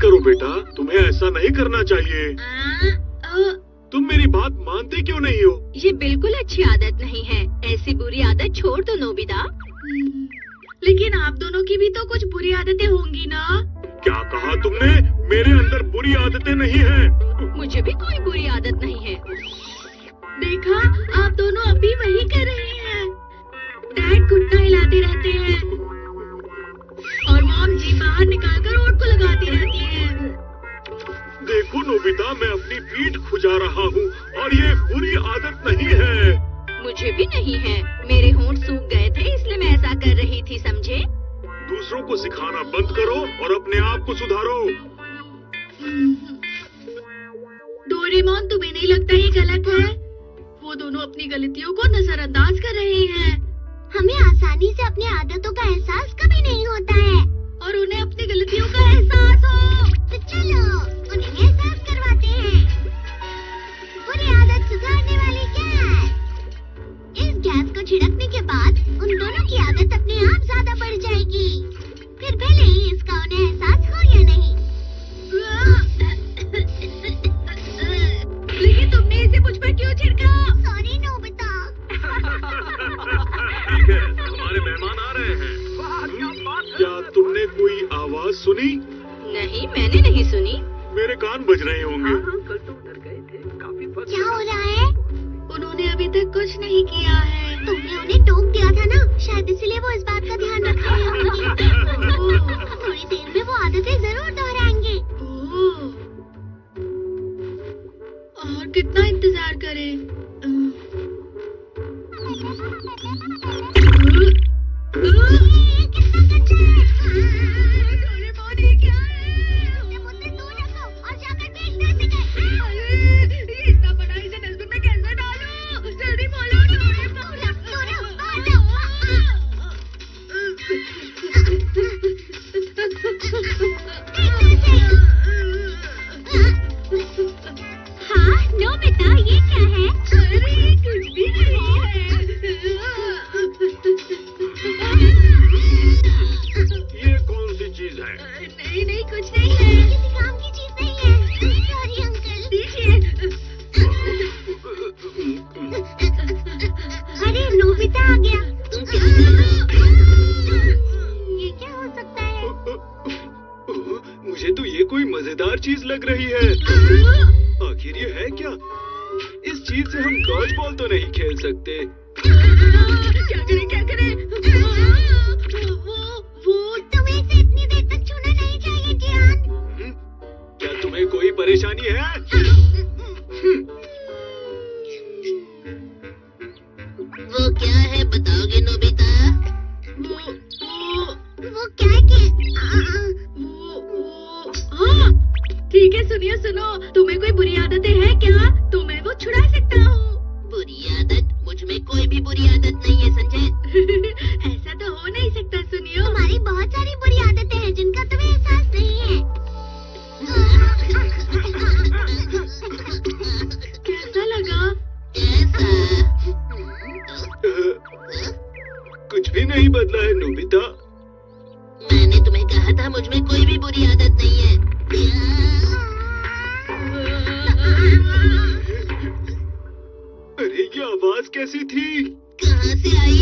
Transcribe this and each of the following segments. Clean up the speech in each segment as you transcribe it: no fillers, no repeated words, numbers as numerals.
करो बेटा, तुम्हें ऐसा नहीं करना चाहिए। तुम मेरी बात मानते क्यों नहीं हो? ये बिल्कुल अच्छी आदत नहीं है। ऐसी बुरी आदत छोड़ दो नोबिता। लेकिन आप दोनों की भी तो कुछ बुरी आदतें होंगी ना? क्या कहा तुमने? मेरे अंदर बुरी आदतें नहीं है। मुझे भी कोई बुरी आदत नहीं है। देखा, आप दोनों अभी वही कर रहे हैं। डैड घुटना हिलाते रहते हैं और मॉम जी बाहर निकालकर ओठ को लगाती रहती है। देखो नोबिता, मैं अपनी पीठ खुजा रहा हूँ और ये बुरी आदत नहीं है। मुझे भी नहीं है। मेरे होंठ सूख गए थे इसलिए मैं ऐसा कर रही थी, समझे? दूसरों को सिखाना बंद करो और अपने आप को सुधारो। डोरेमोन, तुम्हें नहीं लगता ये गलत है? वो दोनों अपनी गलतियों को नजरअंदाज कर रहे हैं। हमें आसानी से अपनी आदतों का एहसास कभी नहीं होता है और उन्हें अपनी गलतियों का एहसास हो। तो चलो उन्हें एहसास करवाते हैं। बुरी आदत सुधारने वाली गैस। इस गैस को छिड़कने के बाद उन दोनों की आदत अपने आप ज्यादा बढ़ जाएगी, फिर भले ही इसका उन्हें एहसास हो या नहीं। लेकिन तुमने इसे मुझ पर क्यों छिड़का? Sorry Nobita. ठीक है, हमारे मेहमान आ रहे हैं। क्या तुमने कोई आवाज सुनी? नहीं, मैंने नहीं सुनी। मेरे कान बज रहे होंगे। क्या हो रहा है? उन्होंने अभी तक कुछ नहीं किया है। तुमने उन्हें टोक दिया था ना, शायद इसलिए वो इस बात का ध्यान रख रहे होंगे। थोड़ी देर में वो आदतें जरूर दोहराएंगे। और कितना इंतजार करें? डोरेमोन, ये क्या है? मुझसे दूर रखो और जाकर फेंक दो इसे। ये इतना बड़ा, इसे डस्टबिन में कैसे डालूं? जल्दी बोलो डोरेमोन। हाँ नोबिता, ये क्या है? अरे कुछ भी नहीं है। ये कौन सी चीज है? नहीं नहीं, कुछ नहीं है। किसी काम की चीज नहीं है। Sorry uncle. देखिए, अरे नोबिता आ गया। ये क्या हो सकता है? मुझे तो ये कोई मजेदार चीज लग रही है। आखिर ये है क्या? इस चीज से हम डॉज बॉल तो नहीं खेल सकते। क्या करें क्या करें? वो तुम्हें इसे इतनी देर तक छूना नहीं चाहिए जियान। क्या तुम्हें कोई परेशानी है? वो क्या है बताओगे नोबिता? वो क्या है हाँ, ठीक है, सुनिए सुनो, तुम्हें कोई बुरी आदतें हैं क्या? तो मैं वो छुड़ा सकता हूँ। बुरी आदत? मुझ में कोई भी बुरी आदत नहीं है, समझे? ऐसा तो हो नहीं सकता। सुनियो, हमारी बहुत सारी बुरी आदतें हैं जिनका तुम्हें एहसास नहीं है। कैसा लगा? कुछ भी नहीं बदला है नोबिता। मैंने तुम्हें कहा था मुझ में कोई भी बुरी आदत नहीं है। अरे ये आवाज कैसी थी? कहाँ से आई?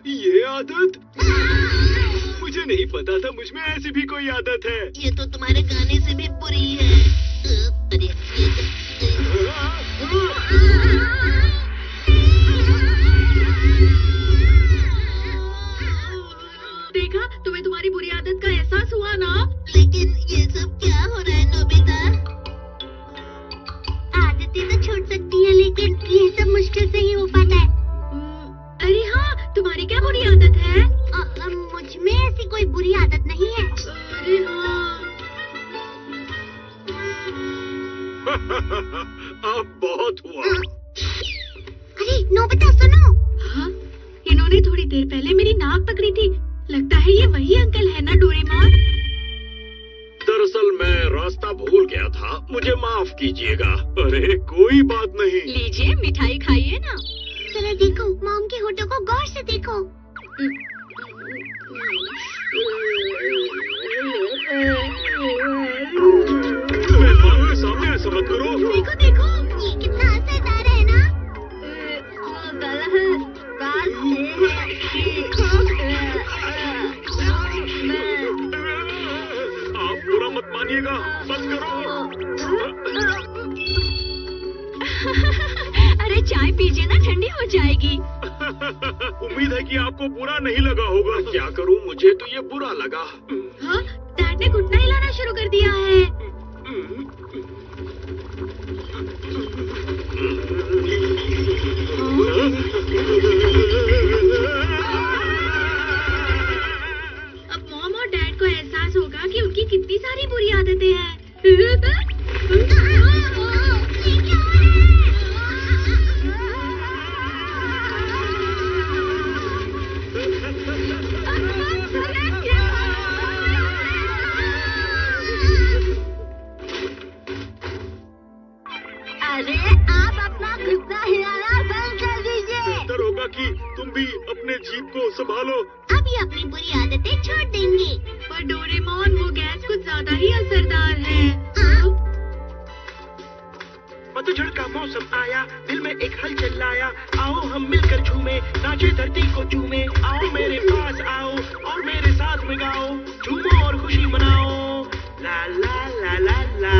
ये आदत? मुझे नहीं पता था मुझ में ऐसी भी कोई आदत है। ये तो तुम्हारे गाने से भी बुरी है। अरे देखा, तुम्हें तुम्हारी बुरी आदत का एहसास हुआ ना? लेकिन ये सब क्या हो रहा है नोबिता? आदतें तो छूट सकती है, लेकिन ये सब मुश्किल से ही हो पाता है। अरे हाँ, तुम्हारी क्या बुरी आदत है? मुझ में ऐसी कोई बुरी आदत नहीं है। अरे हाँ। अब बहुत हुआ। अरे नोबिता सुनो। हाँ, इन्होंने थोड़ी देर पहले मेरी नाक पकड़ी थी। लगता है ये वही अंकल है ना डोरेमोन? दरअसल दरअसल मैं रास्ता भूल गया था, मुझे माफ कीजिएगा। अरे कोई बात नहीं। लीजिए मिठाई खाइए ना। जरा देखो, मॉम के होठों को गौर से देखो। सामने ऐसा मत करो। देखो देखो, ये कितना असरदार है ना। आप बुरा मत मानिएगा, बस करो। अरे चाय पीजिए ना, ठंडी हो जाएगी। उम्मीद है कि आपको बुरा नहीं लगा होगा। क्या करूं, मुझे तो ये बुरा लगा। हाँ, डैड ने घुटना हिलाना शुरू कर दिया है। अब मॉम और डैड को एहसास होगा कि उनकी कितनी सारी बुरी आदतें हैं। ये क्या हो अरे आप अपना घुटना हिलाना बंद कर दीजिए। बेहतर होगा कि तुम भी अपने जीभ को संभालो। अब ये अपनी बुरी आदतें छोड़ देंगे। पर डोरेमोन, वो गैस कुछ ज्यादा ही असरदार है। पतझड़ का मौसम आया, दिल में एक हलचल आया। आओ हम मिलकर झूमे, नाचे धरती को चूमे। आओ मेरे पास आओ और मेरे साथ में गाओ, झूमो और खुशी मनाओ। ला ला ला ला ला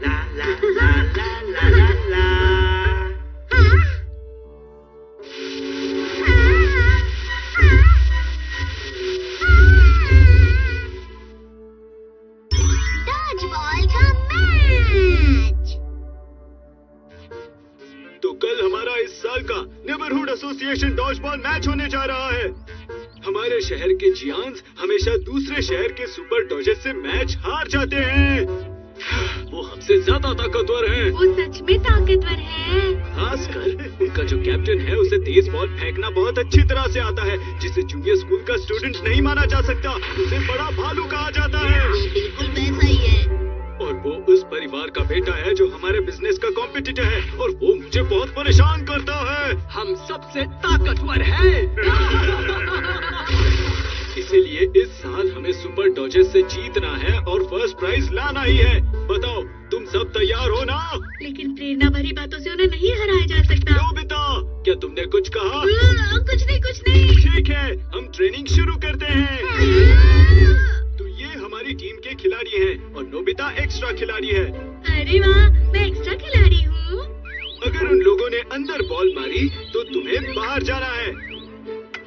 ला ला ला ला ला ला। डॉजबॉल का मैच। तो कल हमारा इस साल का नेबरहुड एसोसिएशन डॉजबॉल मैच होने जा रहा है। हमारे शहर के जियांस हमेशा दूसरे शहर के सुपर डॉजर्स से मैच हार जाते हैं। वो हमसे ज्यादा ताकतवर हैं। वो सच में ताकतवर है। खासकर उनका जो कैप्टन है, उसे तेज बॉल फेंकना बहुत अच्छी तरह से आता है, जिसे जूनियर स्कूल का स्टूडेंट नहीं माना जा सकता। उसे बड़ा भालू कहा जाता है। बिल्कुल वैसा ही है। और वो उस परिवार का बेटा है जो हमारे बिजनेस का कॉम्पिटिटर है, और वो मुझे बहुत परेशान करता है। हम सबसे ताकतवर हैं। इसीलिए इस साल हमें सुपर डॉजर्स से जीतना है और फर्स्ट प्राइज लाना ही है। बताओ, तुम सब तैयार हो ना? लेकिन प्रेरणा भरी बातों से उन्हें नहीं हराया जा सकता। नोबिता, क्या तुमने कुछ कहा? कुछ नहीं, कुछ नहीं। ठीक है, हम ट्रेनिंग शुरू करते हैं। तो ये हमारी टीम के खिलाड़ी हैं और नोबिता एक्स्ट्रा खिलाड़ी है। अरे वाह, मैं एक्स्ट्रा खिलाड़ी हूँ। अगर उन लोगों ने अंदर बॉल मारी तो तुम्हें बाहर जाना है,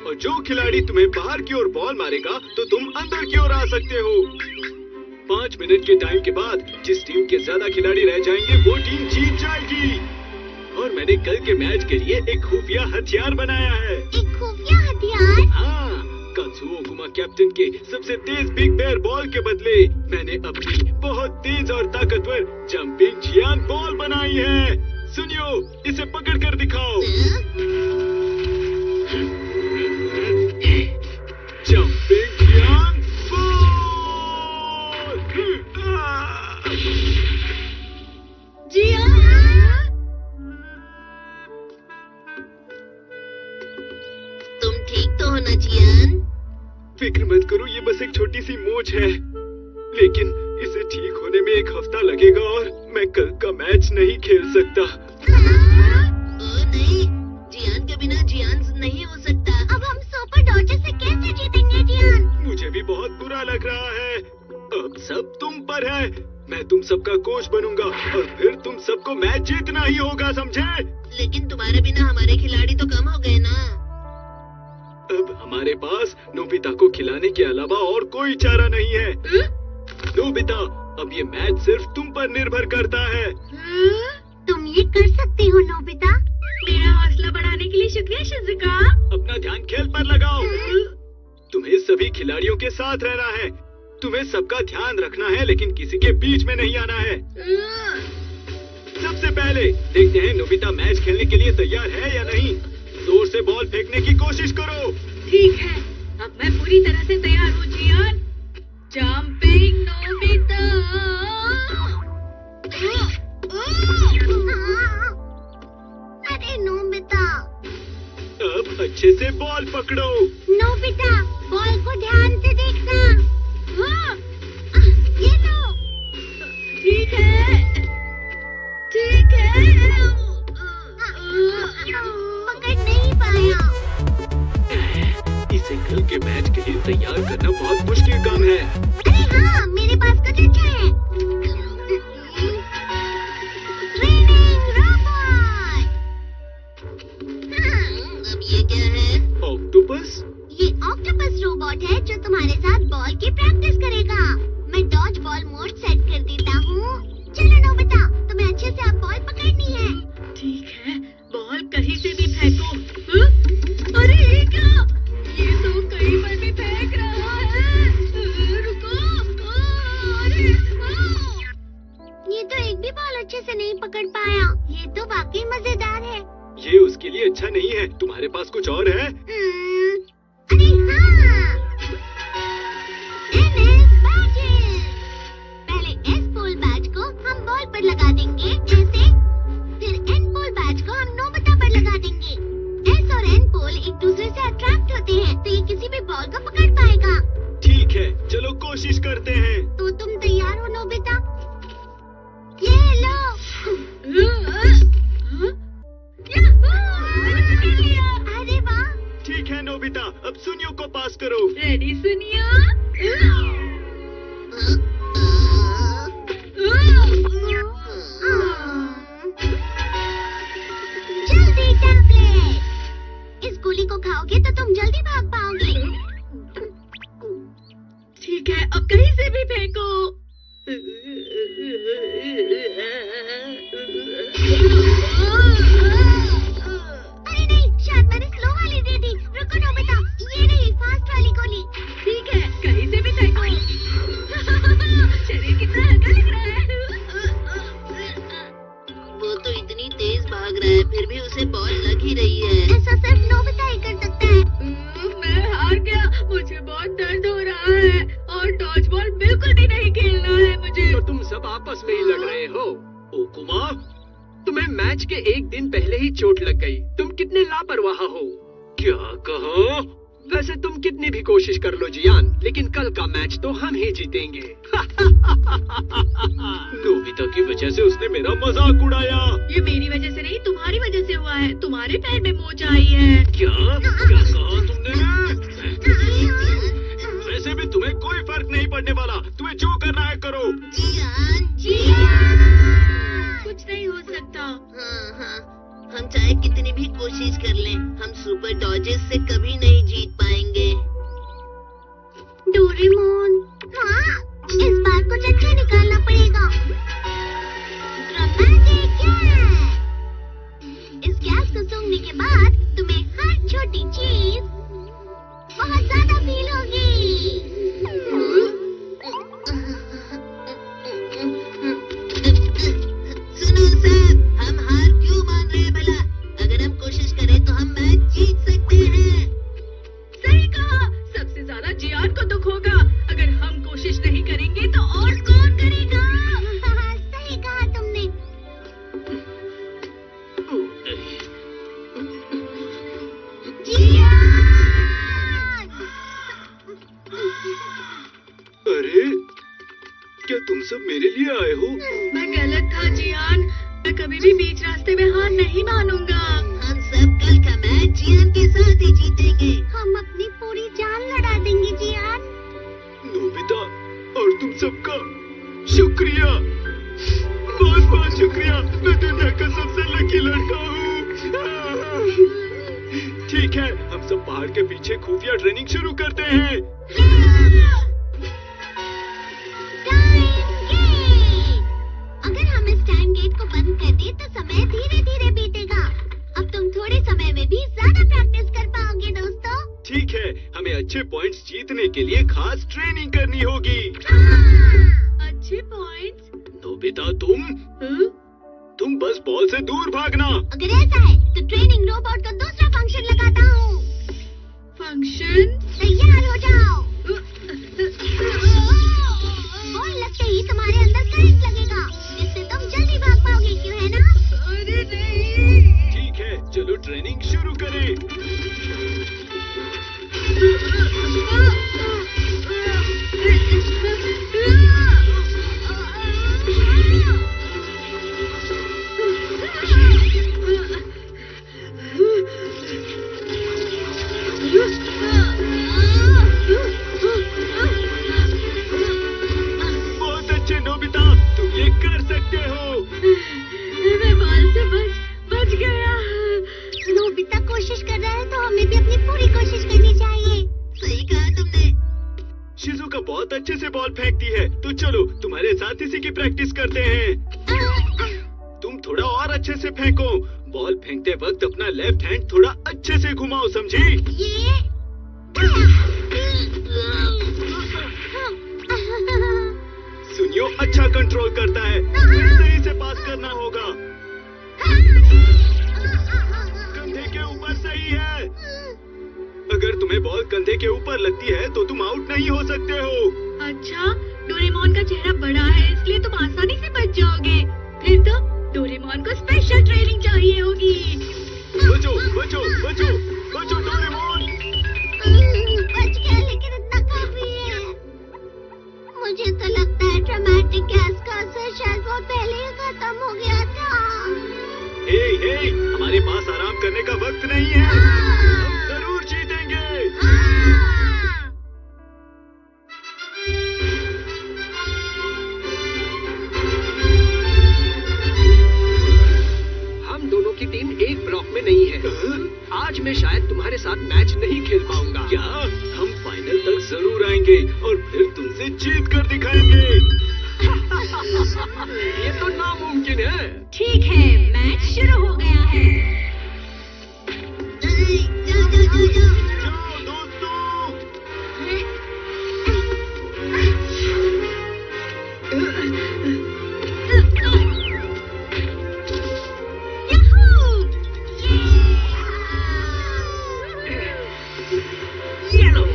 और जो खिलाड़ी तुम्हें बाहर की ओर बॉल मारेगा तो तुम अंदर की ओर आ सकते हो। 5 मिनट के टाइम के बाद जिस टीम के ज्यादा खिलाड़ी रह जाएंगे वो टीम जीत जाएगी। और मैंने कल के मैच के लिए एक खुफिया हथियार बनाया है। एक खुफिया हथियार? हाँ, कात्सुओ कुमा कैप्टन के सबसे तेज बिग बेयर बॉल के बदले मैंने अपनी बहुत तेज और ताकतवर जंपिंग जियान बॉल बनाई है। सुनियो, इसे पकड़ कर दिखाओ। जंपिंग जियान बॉल। जियान, तुम ठीक तो हो ना जियान? फिक्र मत करो, ये बस एक छोटी सी मोच है, लेकिन इसे ठीक होने में 1 हफ्ता लगेगा और मैं कल का मैच नहीं खेल सकता। ओ नहीं, जियान के बिना जियान नहीं हो सकता। अब हम सुपर डॉजर्स से कैसे जीतेंगे जियान? मुझे भी बहुत बुरा लग रहा है। अब सब तुम पर है। मैं तुम सबका कोच बनूंगा और फिर तुम सबको मैच जीतना ही होगा, समझे? लेकिन तुम्हारे बिना हमारे खिलाड़ी तो कम हो गए ना। अब हमारे पास नोबिता को खिलाने के अलावा और कोई चारा नहीं है। नोबिता, अब ये मैच सिर्फ तुम पर निर्भर करता है। तुम ये कर सकती हो नोबिता। मेरा हौसला बढ़ाने के लिए शुक्रिया शिज़ुका। अपना ध्यान खेल पर लगाओ। तुम्हें सभी खिलाड़ियों के साथ रहना है। तुम्हें सबका ध्यान रखना है, लेकिन किसी के बीच में नहीं आना है। सबसे पहले देखते हैं नोबिता मैच खेलने के लिए तैयार है या नहीं। जोर से बॉल फेंकने की कोशिश करो। ठीक है, अब मैं पूरी तरह से तैयार हूँ जियान। Jumping Nobita. अब अच्छे से बॉल पकड़ो। नोबिता, बॉल को ध्यान से देखना। हाँ, ये लो। ठीक है, ठीक है। पकड़ नहीं पाया। इसे कल के मैच के लिए तैयार करना बहुत मुश्किल काम है। अरे हाँ, मेरे पास कुछ अच्छा है। Training robot. अब ये क्या है? ऑक्टोपस? ये ऑक्टोपस रोबोट है जो तुम्हारे साथ बॉल की प्रैक्टिस करेगा। मैं डॉज बॉल मोड सेट कर देता हूँ। चलो नोबिता, तुम्हें अच्छे से अब बॉल पकड़नी है। ठीक है, बॉल कहीं से भी फेंको। हाँ? अरे ये क्या? ये तो कहीं पर भी फेंक रहा है। रुको। अरे, ये तो एक भी बॉल अच्छे से नहीं पकड़ पाया। ये तो वाकई मजेदार है। ये उसके लिए अच्छा नहीं है। तुम्हारे पास कुछ और है? अरे हाँ, टेनिस बैचेस। पहले एस पोल बैच को हम बॉल पर लगा देंगे ऐसे, फिर एन पोल बैच को हम नोबिता पर लगा देंगे। एस और एन पोल एक दूसरे से अट्रैक्ट होते हैं, तो ये किसी भी बॉल को पकड़ पाएगा। ठीक है, चलो कोशिश करते हैं। तो तुम तैयार हो नोबिता? ये लो। अरे वाह। ठीक है नोबिता, अब सुनियो को पास करो। रेडी सुनिया? जल्दी टैबलेट। इस गोली को खाओगे तो तुम जल्दी भाग पाओगे। ठीक है, अब कहीं से भी फेंको। अरे नहीं, शायद मैंने स्लो वाली दे दी। रुको नोबिता, ये रही फास्ट वाली गोली। ठीक है, कहीं से भी फेंको। शरीर कितना हल्का लग रहा है। वो तो इतनी तेज भाग रहा है, फिर भी उसे बॉल लग ही रही है। ऐसा सिर्फ नोबिता ही कर सकता है। मैं हार गया, मुझे बहुत दर्द हो रहा है और डॉज बॉल बिल्कुल भी नहीं खेलना है मुझे। तो तुम सब आपस में ही लड़ रहे हो। ओकुमा, तुम्हें मैच के एक दिन पहले ही चोट लग गई। तुम कितने लापरवाह हो। क्या कहा? वैसे तुम कितनी भी कोशिश कर लो जियान, लेकिन कल का मैच तो हम ही जीतेंगे। नोबिता की वजह से उसने मेरा मजाक उड़ाया। ये मेरी वजह से नहीं, तुम्हारी वजह से हुआ है। तुम्हारे पैर में मोच आई है। क्या कहा तुमने? वैसे भी तुम्हें कोई फर्क नहीं पड़ने वाला। तुम्हें जो करना है करो। कुछ नहीं हो सकता। हाँ, हम चाहे कितनी भी कोशिश कर लें, हम सुपर डॉजेस से कभी नहीं जीत पाएंगे। डोरेमोन, हाँ, इस बार कुछ अच्छा निकालना पड़ेगा। Dramatic gas. इस गैस को सूंघने के बाद तुम्हें हर छोटी चीज बहुत ज्यादा फील होगी। सुनो सर, हम हार क्यों मान रहे हैं भला? अगर हम कोशिश करें तो हम मैच जीत सकते हैं। सही कहा, सबसे ज्यादा जियान को दुख होगा। अगर हम कोशिश नहीं करेंगे तो और कौन करेगा? सही कहा तुमने। अरे, क्या तुम सब मेरे लिए आए हो? मैं गलत था जियान, मैं कभी भी बीच रास्ते में हार नहीं मानूंगा। हम सब कल का मैच जियान के साथ ही जीतेंगे। हम अपनी पूरी जान लड़ा देंगे जियान। नोबिता और तुम सबका शुक्रिया, बहुत बहुत शुक्रिया। मैं दुनिया का सबसे लकी लड़का हूँ। ठीक है, हम सब पहाड़ के पीछे खुफिया ट्रेनिंग शुरू करते हैं। अगर हम इस टाइम गेट को बंद कर दें तो समय धीरे धीरे बीतेगा। अब तुम थोड़े समय में भी ज्यादा प्रैक्टिस कर पाओगे दोस्तों। ठीक है, हमें अच्छे पॉइंट्स जीतने के लिए खास ट्रेनिंग करनी होगी। अच्छे पॉइंट्स? नोबिता तुम बस बॉल से दूर भागना। अगर ऐसा है तो ट्रेनिंग रोबोट का दूसरा फंक्शन लगाता हूँ। फंक्शन? तैयार हो जाओ। बॉल लगते ही तुम्हारे अंदर करंट लगेगा, जिससे तुम जल्दी भाग पाओगे, क्यों है ना? अरे नहीं। ठीक है, चलो ट्रेनिंग शुरू करें। पूरी कोशिश करनी चाहिए। सही कहा तुमने। शिजुका बहुत अच्छे से बॉल फेंकती है, तो चलो तुम्हारे साथ इसी की प्रैक्टिस करते हैं। तुम थोड़ा और अच्छे से फेंको। बॉल फेंकते वक्त अपना लेफ्ट हैंड थोड़ा अच्छे से घुमाओ, समझी? ये सुनियो अच्छा कंट्रोल करता है, सही से पास करना होगा। कंधे के ऊपर सही है। अगर तुम्हें बॉल कंधे के ऊपर लगती है तो तुम आउट नहीं हो सकते हो। अच्छा, डोरेमोन का चेहरा बड़ा है इसलिए तुम आसानी से बच जाओगे। फिर तो डोरेमोन को स्पेशल ट्रेनिंग चाहिए होगी। बचो बचो बचो बचो डोरेमोन। बच गया, लेकिन इतना काफी है। मुझे तो लगता है ड्रामेटिक गैस का असर शायद बहुत पहले ही खत्म हो गया था। हे, हमारे पास आराम करने का वक्त नहीं है। हम जरूर जीतेंगे। हम दोनों की टीम एक ब्लॉक में नहीं है। आज मैं शायद तुम्हारे साथ मैच नहीं खेल पाऊंगा। क्या? हम फाइनल तक जरूर आएंगे और फिर तुमसे जीत कर दिखाएंगे। ये तो नामुमकिन है। ठीक है, मैच शुरू हो गया है। जाओ दोस्तों। येलो।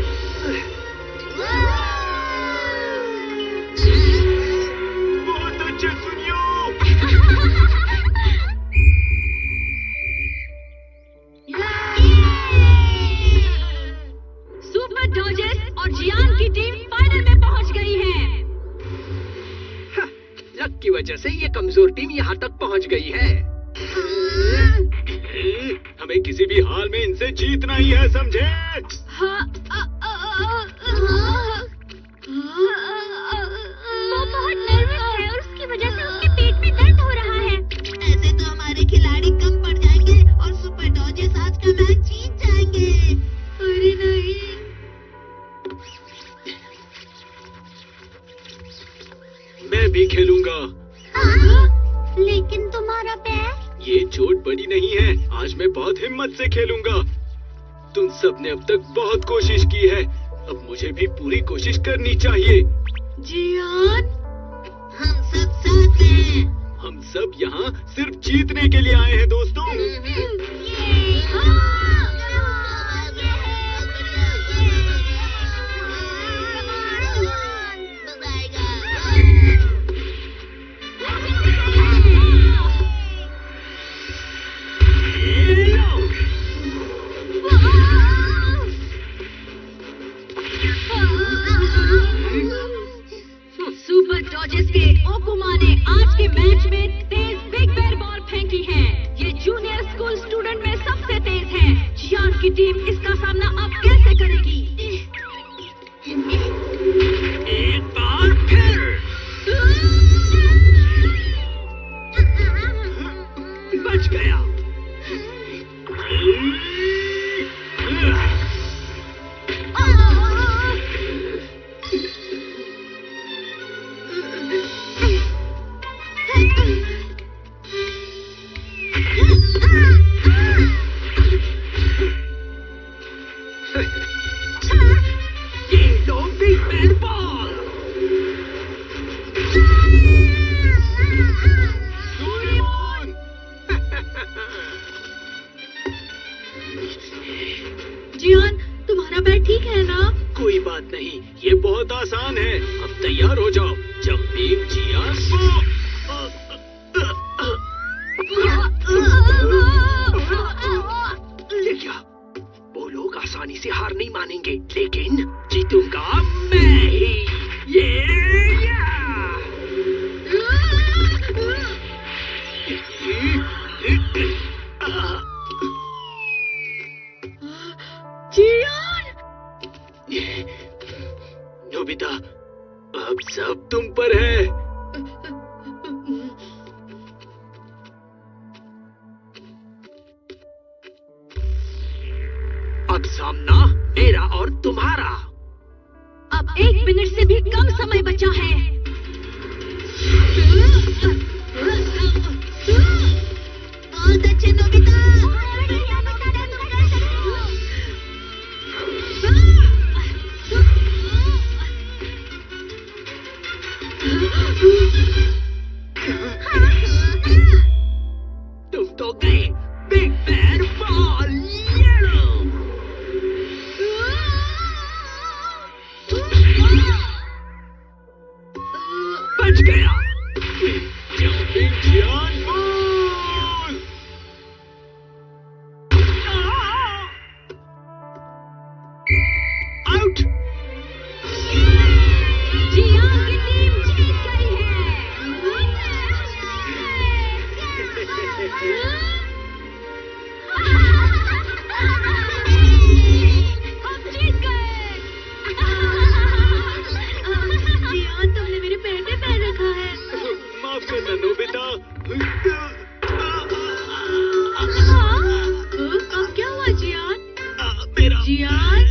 बहुत अच्छे, सुनियो। सुपर डॉजर्स और जियान की टीम फाइनल में पहुंच गई है। लक की वजह से ये कमजोर टीम यहाँ तक पहुँच गई है। हमें किसी भी हाल में इनसे जीतना ही है, समझे? वो बहुत नर्वस है और उसकी वजह से उसके पेट में दर्द हो रहा है। ऐसे तो हमारे खिलाड़ी कम पड़ जाएंगे और सुपर डॉजर्स आज का मैच जीत जाएंगे। अरे नहीं। मैं भी खेलूंगा। लेकिन तुम्हारा पैर? ये चोट बड़ी नहीं है। आज मैं बहुत हिम्मत से खेलूंगा। तुम सबने अब तक बहुत कोशिश की है, अब मुझे भी पूरी कोशिश करनी चाहिए। जियान, हम सब साथ में हैं। हम सब यहाँ सिर्फ जीतने के लिए आए हैं दोस्तों। सुपर डॉजर्स के ओकुमा ने आज के मैच में तेज बिग बेर बॉल फेंकी है। ये जूनियर स्कूल स्टूडेंट में सबसे तेज है। जियान की टीम इसका सामना अब कैसे करेगी? एक बार फिर। बच गया। ये लो बिग बेर बॉल। डोरेमोन! जियान, तुम्हारा पैर ठीक है ना? कोई बात नहीं, ये बहुत आसान है। अब तैयार हो जाओ। जब एक जियान ये क्या? वो लोग आसानी से हार नहीं मानेंगे, लेकिन जीतूंगा मैं ही। जियान! नोबिता, अब सब तुम पर है। अब सामना मेरा और तुम्हारा। अब 1 मिनट से भी कम समय बचा है। बहुत अच्छे नोबिता। तुम तो गए बिग बैड बॉल येलो। बच गया। जियान बॉल। आउट। जियान की टीम जीत गई है। हम जीत गए। जियान, तुमने मेरे पैर पे पैर रखा है। माफ करना नोबिता। अब क्या हुआ जियान? मेरा जियान